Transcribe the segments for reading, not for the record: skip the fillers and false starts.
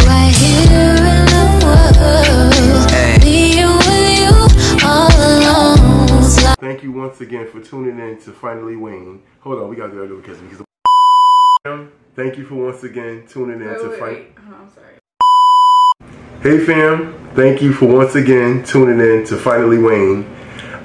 right here in the world. Being with you all alone. Thank you once again for tuning in to Finally Wayne. Hold on, we gotta do that because thank you for once again tuning in to Finally. I'm sorry. Hey fam, thank you for once again tuning in to Finally Wayne.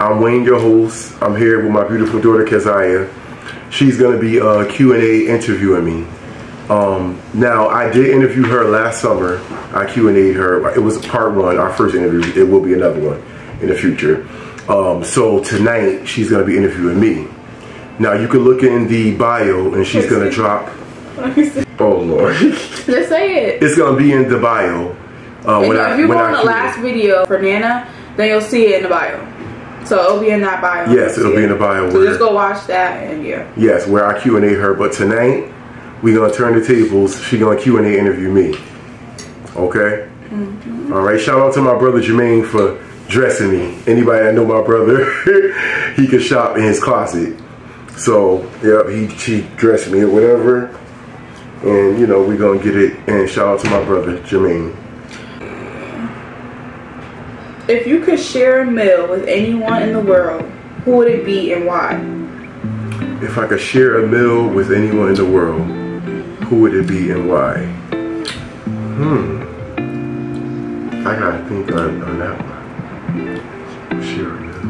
I'm Wayne, your host. I'm here with my beautiful daughter Keziah. She's gonna be Q&A interviewing me. Now I did interview her last summer. I Q&A'd her. It was part one, our first interview. It will be another one in the future. So tonight she's gonna be interviewing me. Now you can look in the bio and she's gonna drop. Oh Lord. Just say it. It's gonna be in the bio. If you go on the last video for Nana, then you'll see it in the bio. So it'll be in that bio. Yes, it'll be in the bio. So just go watch that and yeah. Yes, where I Q&A her. But tonight we're gonna turn the tables. She's gonna Q&A interview me. Okay. All right. Shout out to my brother Jermaine for dressing me. Anybody that know my brother, he can shop in his closet. So yeah, she dressed me or whatever, and you know we're gonna get it. And shout out to my brother Jermaine. If you could share a meal with anyone in the world, who would it be and why? If I could share a meal with anyone in the world, who would it be and why? I gotta think on that one. Share a meal.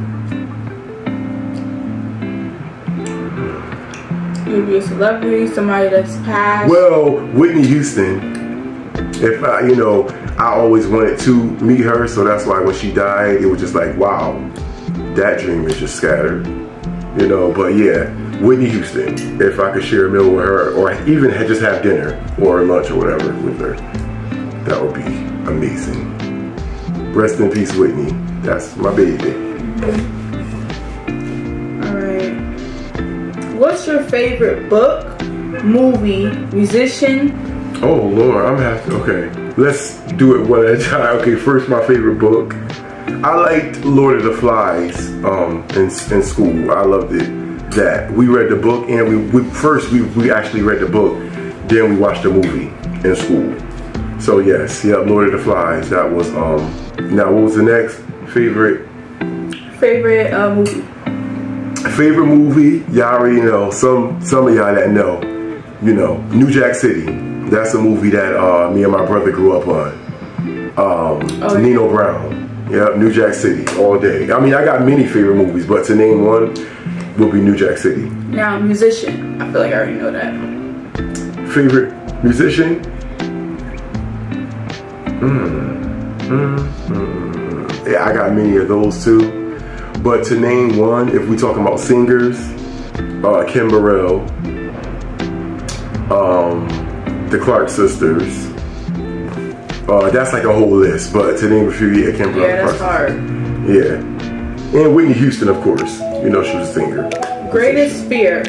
You'd be a celebrity, somebody that's passed. Well, Whitney Houston. If I, you know, I always wanted to meet her, so that's why when she died, it was just like, wow, that dream is just scattered, you know. But yeah, Whitney Houston. If I could share a meal with her, or even just have dinner or lunch or whatever with her, that would be amazing. Rest in peace, Whitney. That's my baby. All right. What's your favorite book, movie, musician? Oh Lord, I'm gonna have to, okay. Let's do it one at a time. Okay, first my favorite book. I liked Lord of the Flies in school. I loved it. That we read the book and we actually read the book, then we watched the movie in school. So yes, yeah, Lord of the Flies. That was now what was the next favorite Movie? Favorite movie, y'all already know. Some of y'all that know, you know, New Jack City. That's a movie that me and my brother grew up on. Nino Brown. Yep, New Jack City all day. I mean, I got many favorite movies, but to name one would be New Jack City. Now, musician. I feel like I already know that. Favorite musician? Yeah, I got many of those too. But to name one, if we talking about singers, Kim Burrell, the Clark sisters. That's like a whole list, but to name a few, yeah, Kim Burrell. Yeah, that's hard. Yeah. And Whitney Houston, of course. You know, she was a singer. Greatest fear?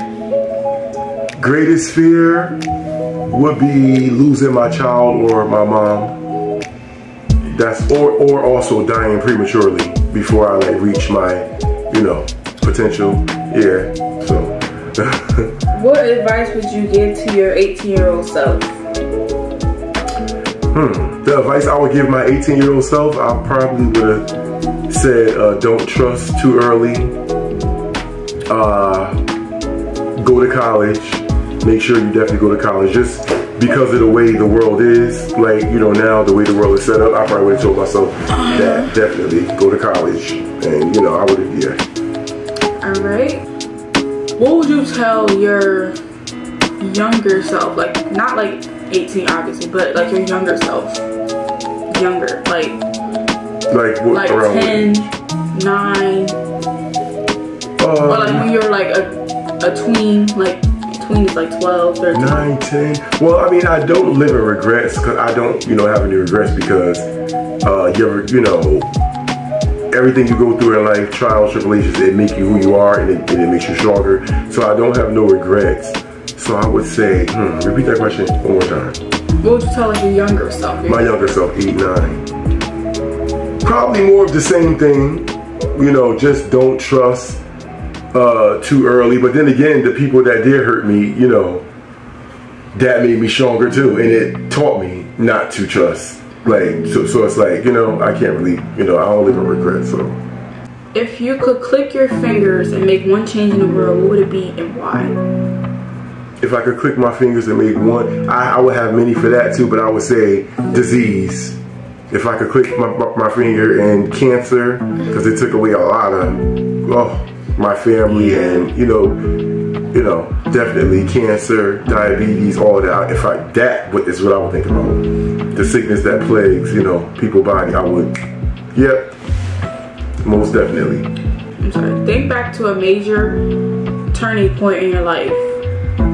Greatest fear would be losing my child or my mom. That's or also dying prematurely before I like reach my, you know, potential. Yeah. So. What advice would you give to your 18-year-old self? The advice I would give my 18-year-old self, I probably would have said, don't trust too early. Go to college. Make sure you definitely go to college. Just because of the way the world is, like, you know, now the way the world is set up, I probably would have told myself that definitely go to college. And, you know, I would have, yeah. All right. What would you tell your younger self? Like, not like 18 obviously, but like your younger self. Younger, like what, like around 10, 9, or like when you're like a tween, like tween is like 12, 13. 9, 10. Well, I mean, I don't live in regrets because I don't, you know, have any regrets because you know, everything you go through in life, trials, tribulations, it make you who you are and it makes you stronger. So I don't have no regrets. So I would say, repeat that question one more time. What would you tell like your younger self? My younger self, 8, 9. Probably more of the same thing. You know, just don't trust too early. But then again, the people that did hurt me, you know, that made me stronger too. And it taught me not to trust. Like, so it's like, you know, I can't really, you know, I don't live in regret, so. If you could click your fingers and make one change in the world, what would it be and why? If I could click my fingers and make one, I would have many for that too, but I would say disease. If I could click my finger and cancer, because it took away a lot of, my family and, you know, definitely cancer, diabetes, all that. That is what I would think about. The sickness that plagues, you know, people's body, I would, yep, most definitely. I'm sorry, think back to a major turning point in your life.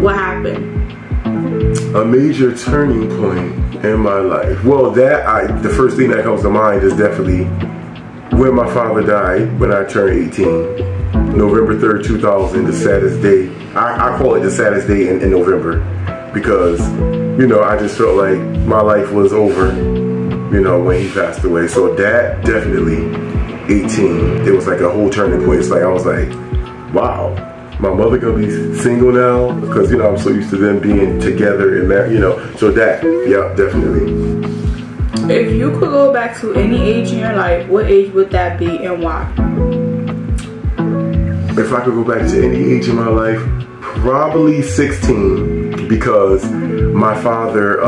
What happened? A major turning point in my life. Well, the first thing that comes to mind is definitely when my father died when I turned 18. November 3rd, 2000, the saddest day. I call it the saddest day in November because, you know, I just felt like my life was over, you know, when he passed away. So that definitely, 18, it was like a whole turning point. It's like, I was like, wow. My mother gonna be single now because, you know, I'm so used to them being together and married, you know. So that, yeah, definitely. If you could go back to any age in your life, what age would that be and why? If I could go back to any age in my life, probably 16, because my father,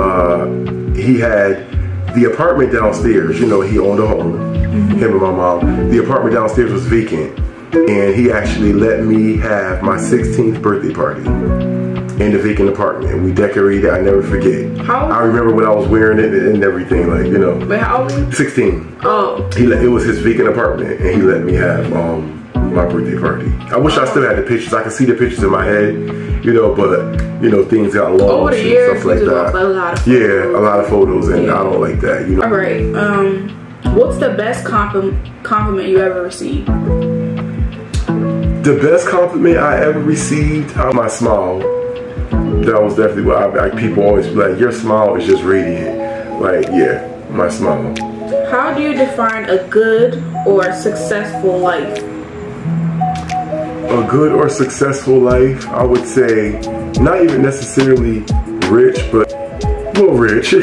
he had the apartment downstairs. You know, he owned a home, him and my mom. The apartment downstairs was vacant. And he actually let me have my 16th birthday party in the vacant apartment. We decorated, I never forget. How old? I remember when I was wearing it and everything, like, you know. Wait, how old? 16. Oh. It was his vacant apartment and he let me have my birthday party. I wish I still had the pictures. I could see the pictures in my head, you know, but, you know, things got lost. Over the years, stuff like that. A lot of photos. Yeah, a lot of photos and I don't like that, you know. All right, what's the best compliment you ever received? The best compliment I ever received, my smile. That was definitely what people always be like, your smile is just radiant. Like, yeah, my smile. How do you define a good or successful life? A good or successful life, I would say, not even necessarily rich, but, well, rich.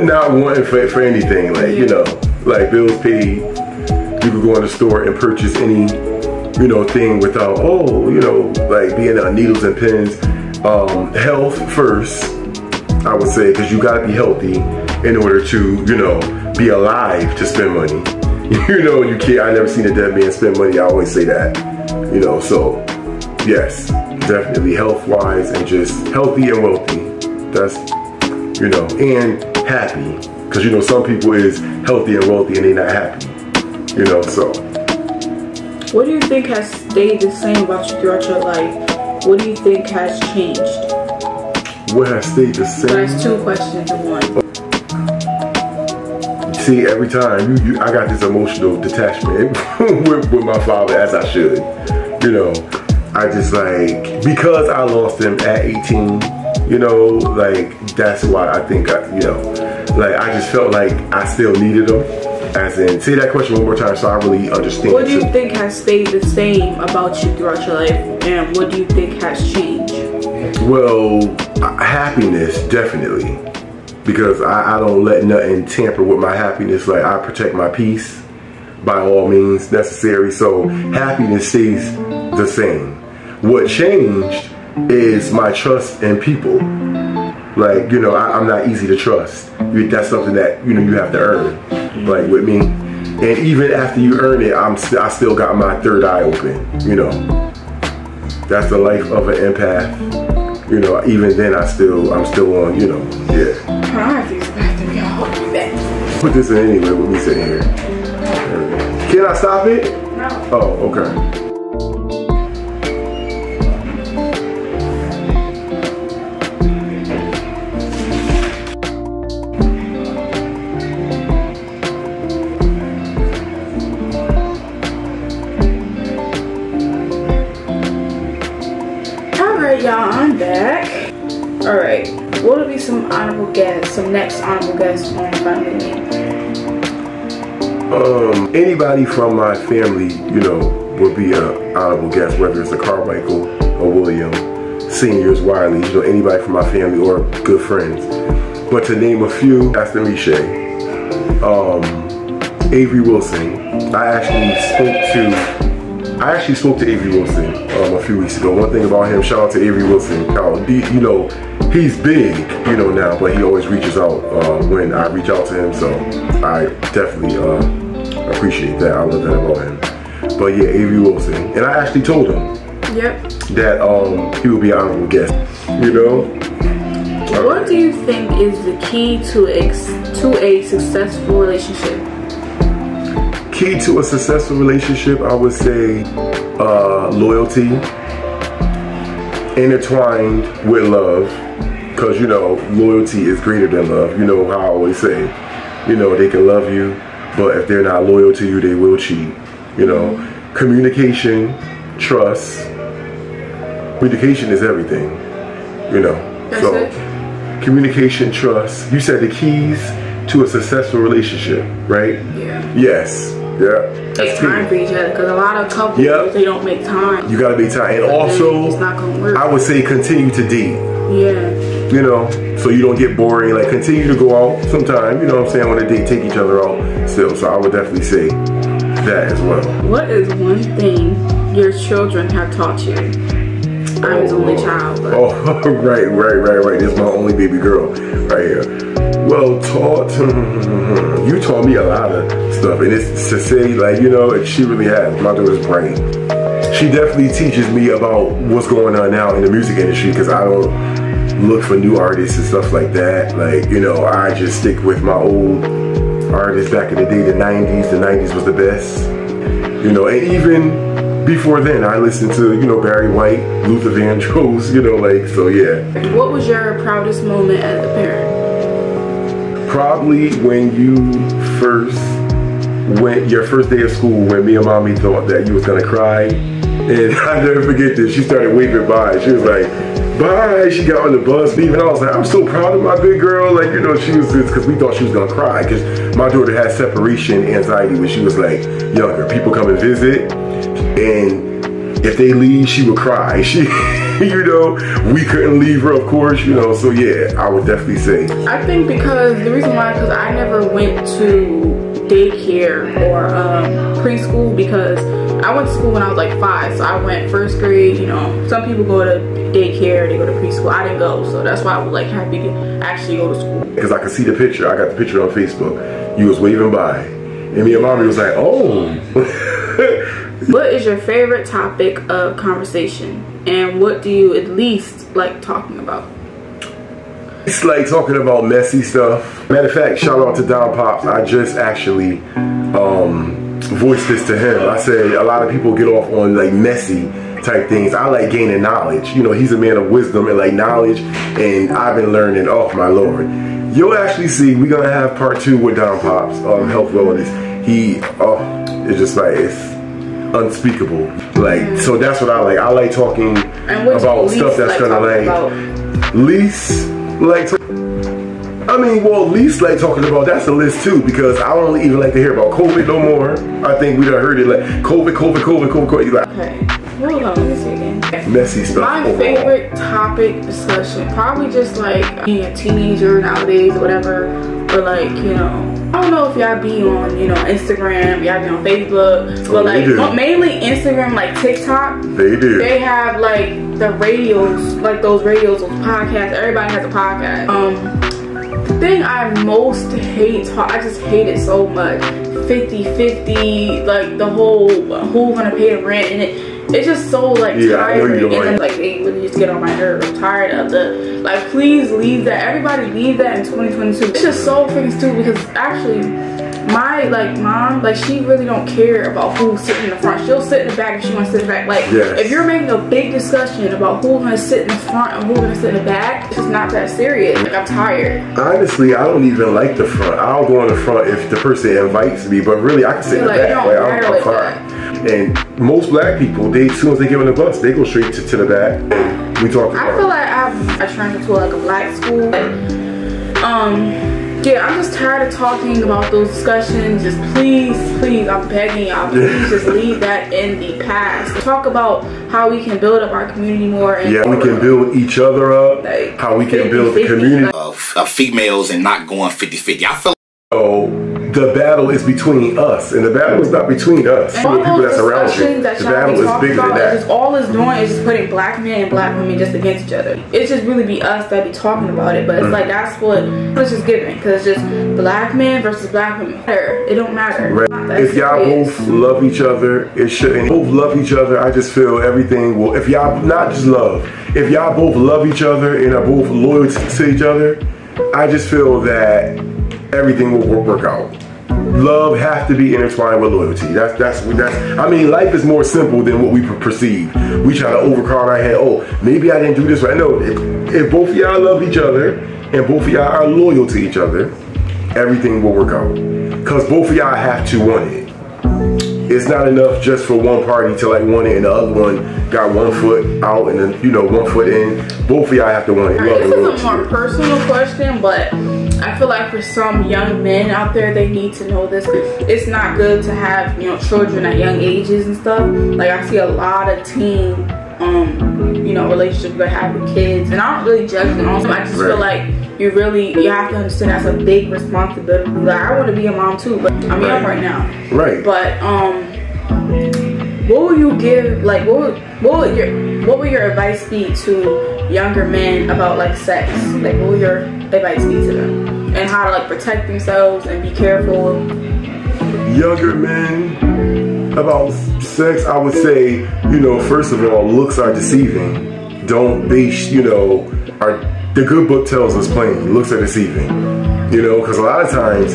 Not wanting for anything, like, you know, like bills paid. You could go in the store and purchase any, you know, thing without, you know, like being on needles and pins. Health first, I would say, because you gotta be healthy in order to, you know, be alive to spend money. You know, you can't, I never seen a dead man spend money, I always say that. You know, so, yes, definitely health-wise and just healthy and wealthy. That's, you know, and happy. Because, you know, some people is healthy and wealthy and they're not happy. You know, so. What do you think has stayed the same about you throughout your life? What do you think has changed? What has stayed the same? So that's two questions in one. See, every time I got this emotional detachment with my father, as I should. You know, I just like, because I lost him at 18, you know, like that's why I think you know, like I just felt like I still needed him. As in, say that question one more time so I really understand. What do you think has stayed the same about you throughout your life, and what do you think has changed? Well, happiness, definitely. Because I don't let nothing tamper with my happiness. Like, I protect my peace by all means necessary. So happiness stays the same. What changed is my trust in people. Like, you know, I'm not easy to trust. That's something that, you know, you have to earn. Like with me. And even after you earn it, I still got my third eye open, you know. That's the life of an empath. You know, even then I'm still on, you know, yeah. I have to use the bathroom, y'all. I'll be back. Put this in anyway with me sitting here. Can I stop it? No. Oh, okay. Y'all, I'm back. Alright, what will be some honorable guests, some next honorable guests on Finally Wayne? Anybody from my family, you know, would be an honorable guest, whether it's a Carmichael, a William, seniors, Wiley, you know, anybody from my family or good friends. but to name a few, Pastor Miche, Avery Wilson. I actually spoke to Avery Wilson a few weeks ago. One thing about him, shout out to Avery Wilson. You know, he's big, you know, now, but he always reaches out when I reach out to him. So I definitely appreciate that. I love that about him. But yeah, Avery Wilson, and I actually told him that he would be an honorable guest. You know. What do you think is the key to a successful relationship? Key to a successful relationship, I would say loyalty, intertwined with love, because you know loyalty is greater than love. You know how I always say, you know, they can love you, but if they're not loyal to you, they will cheat. You know, communication, trust. Communication is everything. You know, communication, trust. You said the keys to a successful relationship, right? Yeah. Yes. Yeah. Take time for each other, because a lot of couples, they don't make time. You gotta make time, and also it's not gonna work. I would say continue to date. Yeah. You know, so you don't get boring. Like continue to go out sometime. You know what I'm saying? On a date, take each other out still. So I would definitely say that as well. What is one thing your children have taught you? I'm his only child. But. Oh, right. This is my only baby girl right here. Well, you taught me a lot of stuff, and it's to say, like, you know, she really has. My daughter's bright. She definitely teaches me about what's going on now in the music industry, because I don't look for new artists and stuff like that. Like, you know, I just stick with my old artists back in the day, the 90s. The 90s was the best. You know, and even before then, I listened to, you know, Barry White, Luther Vandross, you know, like, so yeah. What was your proudest moment as a parent? Probably when you went your first day of school, when me and mommy thought that you was gonna cry. And I'll never forget this. She started waving by. She was like, bye. She got on the bus leaving. I was like, I'm so proud of my big girl. Like, you know, she was just, because we thought she was gonna cry. Because my daughter had separation anxiety when she was like younger. People come and visit, and if they leave, she would cry. She, you know, we couldn't leave her, of course, you know. So yeah, I would definitely say. I think because the reason why, because I never went to daycare or preschool, because I went to school when I was like 5, so I went first grade. You know, some people go to daycare, they go to preschool. I didn't go, so that's why I was like happy to actually go to school. Because I could see the picture. I got the picture on Facebook. You was waving by, and me and mommy was like, oh. What is your favorite topic of conversation, and what do you at least like talking about? It's like talking about messy stuff. Matter of fact, shout out to Don Pops. I just actually voiced this to him. I said a lot of people get off on like messy type things. I like gaining knowledge. You know, he's a man of wisdom and like knowledge, and I've been learning. Oh my Lord. You'll actually see we're gonna have part 2 with Don Pops, health wellness. It's just like, it's unspeakable. Like, so that's what I like. I like talking about stuff that's gonna least like talking about, that's a list too, because I don't even like to hear about COVID no more. I think we done heard it like COVID. Like, okay, hold on, let me see again. Messy stuff. My favorite topic discussion, probably just like being a teenager nowadays or whatever, but like, you know, I don't know if y'all be on, you know, Instagram, y'all be on Facebook, but like mainly Instagram, like TikTok. They do. They have like the radios, like those podcasts. Everybody has a podcast. The thing I most hate, I just hate it so much. 50-50, like the whole who's gonna pay the rent, and it's just so like tiring, and then, like they really just get on my nerves. I'm tired of the like. Please leave that. Everybody leave that in 2022. It's just so freaking stupid, because actually my like mom, like she really don't care about who's sitting in the front. She'll sit in the back if she wants to sit in the back. Like if you're making a big discussion about who's gonna sit in the front and who's gonna sit in the back, it's just not that serious. Like, I'm tired. Honestly, I don't even like the front. I'll go in the front if the person invites me, but really I can sit in the back. Like, I'm fine. And most black people, as soon as they get on the bus, they go straight to the back. We talk about I feel like I transferred to like a black school. Yeah, I'm just tired of talking about those discussions. Just please, I'm begging y'all, please just leave that in the past. Talk about how we can build up our community more. And we can build each other up. Like, how we can build the community of females and not going 50-50. I feel the battle is between us, and the battle is not between us. And all the people that's around you. That the battle is bigger than that. Just, all it's doing is just putting black men and black women just against each other. It's just really be us that be talking about it, but it's like that's what it's just given, because it's just black men versus black women. It don't matter. Right. If y'all both love each other, it shouldn't. Both love each other. I just feel everything will. If y'all not just love, if y'all both love each other and are both loyal to each other, I just feel that everything will work out. Love has to be intertwined with loyalty. That's. I mean, life is more simple than what we perceive. We try to overcrowd our head. Oh, maybe I didn't do this right. No, if both of y'all love each other and both of y'all are loyal to each other, everything will work out. Because both of y'all have to want it. It's not enough just for one party to like want it and the other one got 1 foot out and then 1 foot in. Both of y'all have to want it. Right, this is a more personal question, but I feel like for some young men out there, they need to know this. It's not good to have children at young ages and stuff. Like I see a lot of teen relationships that have with kids, and I don't really judge them. Also, I just feel like you have to understand that's a big responsibility. Like I want to be a mom too, but I'm young right now. Right. But what will you give? Like what would your advice be to younger men about like sex? Like what would your advice be to them, and how to like protect themselves and be careful? Younger men about sex, I would say, first of all, looks are deceiving. Don't base, the good book tells us plainly, looks are deceiving. Because a lot of times,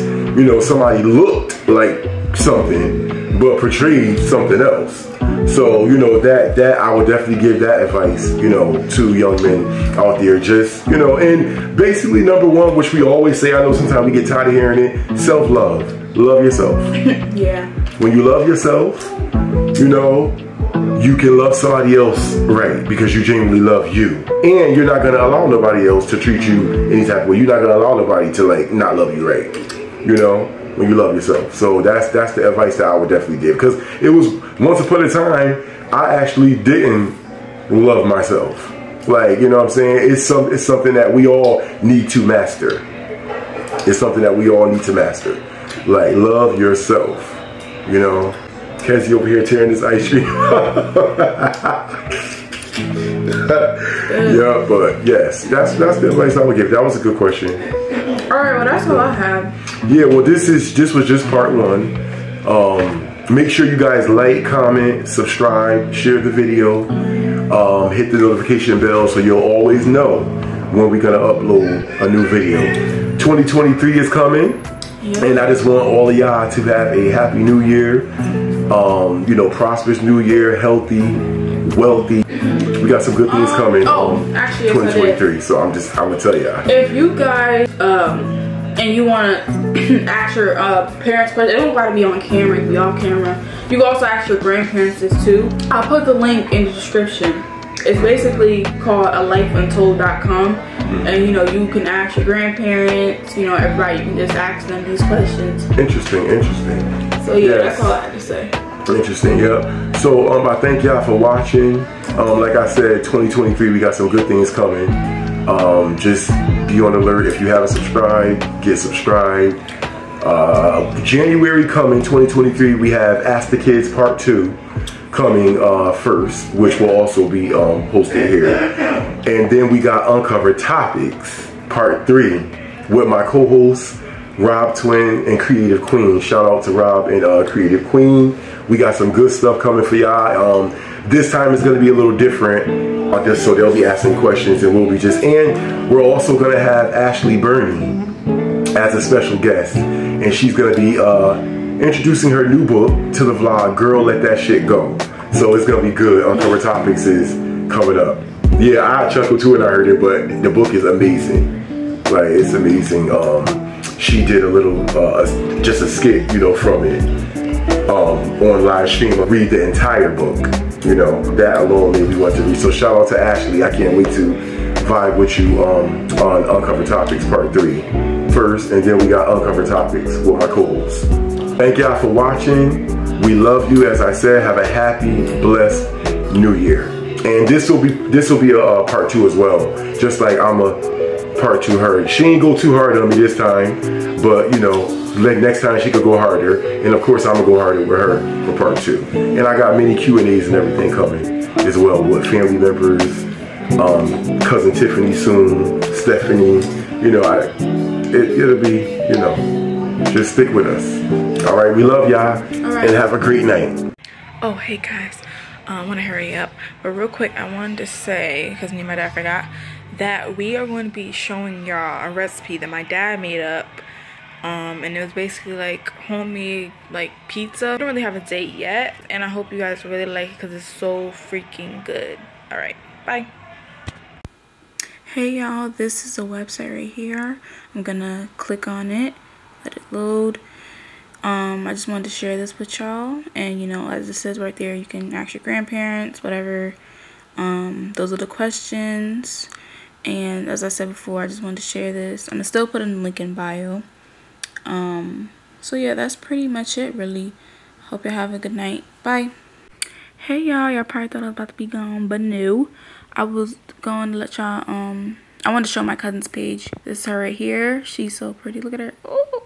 somebody looked like something, but portrayed something else. So, that I would definitely give that advice, to young men out there. Just, and basically number one, which we always say, I know sometimes we get tired of hearing it, self-love. Love yourself. Yeah. When you love yourself, you can love somebody else right because you genuinely love you. And you're not going to allow nobody else to treat you any type of way. You're not going to allow nobody to like not love you right. When you love yourself. So that's the advice that I would definitely give. Because it was once upon a time, I actually didn't love myself. Like, what I'm saying? It's something that we all need to master. It's something that we all need to master. Like, love yourself. Kezzy over here tearing this ice cream. Yeah, but yes, that's the advice I would give. That was a good question. Alright, well that's all I have. Yeah, well this was just part one. Make sure you guys like, comment, subscribe, share the video, hit the notification bell so you'll always know when we're gonna upload a new video. 2023 is coming. Yep. And I just want all of y'all to have a happy new year. Prosperous new year, healthy, wealthy. We got some good things coming. Actually, 2023. So I'm gonna tell y'all. If you guys and you wanna ask your parents questions, it don't gotta be on camera, it can be off camera. You can also ask your grandparents this too. I'll put the link in the description. It's basically called alifeuntold.com. And you can ask your grandparents, everybody, you can just ask them these questions. Interesting. So yeah, yes. That's all I had to say. Interesting, yeah. So I thank y'all for watching. Like I said, 2023 we got some good things coming. Just be on alert. If you haven't subscribed, get subscribed. January coming, 2023, we have Ask the Kids Part 2 coming first, which will also be posted here. And then we got Uncovered Topics Part 3 with my co-hosts Rob Twin and Creative Queen. Shout out to Rob and Creative Queen. We got some good stuff coming for y'all. This time it's going to be a little different. So they'll be asking questions and we'll be and we're also going to have Ashley Burney as a special guest. And she's going to be introducing her new book to the vlog, Girl Let That Shit Go. So it's going to be good. Uncovered Topics is coming up. Yeah, I chuckled too when I heard it, but the book is amazing. Like, it's amazing. She did a little, just a skit, from it on live stream. Read the entire book. That alone made me want to read. So shout out to Ashley. I can't wait to vibe with you on Uncovered Topics Part 3. first, and then we got Uncovered Topics with my co-hosts. Thank y'all for watching. We love you. As I said, have a happy, blessed New Year. And this will be a part 2 as well. Just like I'm a part 2 her. She ain't go too hard on me this time, but you know, like next time she could go harder. And of course, I'm gonna go harder with her for part 2. And I got many Q&As and everything coming as well with family members, cousin Tiffany soon, Stephanie. You know, it'll be, you know, just stick with us. All right, we love y'all, and have a great night. Oh, hey guys. I want to hurry up, but real quick, I wanted to say, because me and my dad forgot, that we are going to be showing y'all a recipe that my dad made up, and it was basically like homemade like pizza. I don't really have a date yet, and I hope you guys really like it because it's so freaking good. All right, bye. Hey y'all, this is a website right here. I'm gonna click on it, let it load. I just wanted to share this with y'all, and you know, as it says right there, you can ask your grandparents, whatever. Those are the questions, and as I said before, I just wanted to share this. I'm gonna still put in the link in bio. So yeah, that's pretty much it, really. Hope you have a good night. Bye. Hey y'all probably thought I was about to be gone, but no. I was going to let y'all, I wanted to show my cousin's page. This is her right here. She's so pretty. Look at her. Ooh.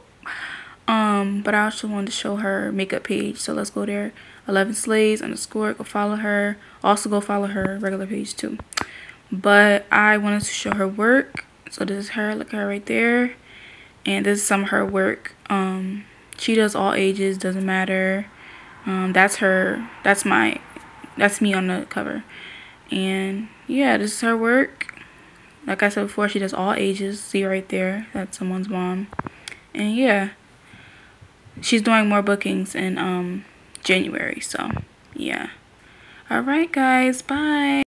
But I also wanted to show her makeup page, so let's go there. 11slays_. Go follow her. Also go follow her regular page too. But I wanted to show her work. So this is her. Look at her right there. And this is some of her work. She does all ages, doesn't matter. That's her. That's me on the cover. And yeah, this is her work. Like I said before, she does all ages. See right there, that's someone's mom. And yeah, she's doing more bookings in January, so yeah. All right guys, bye.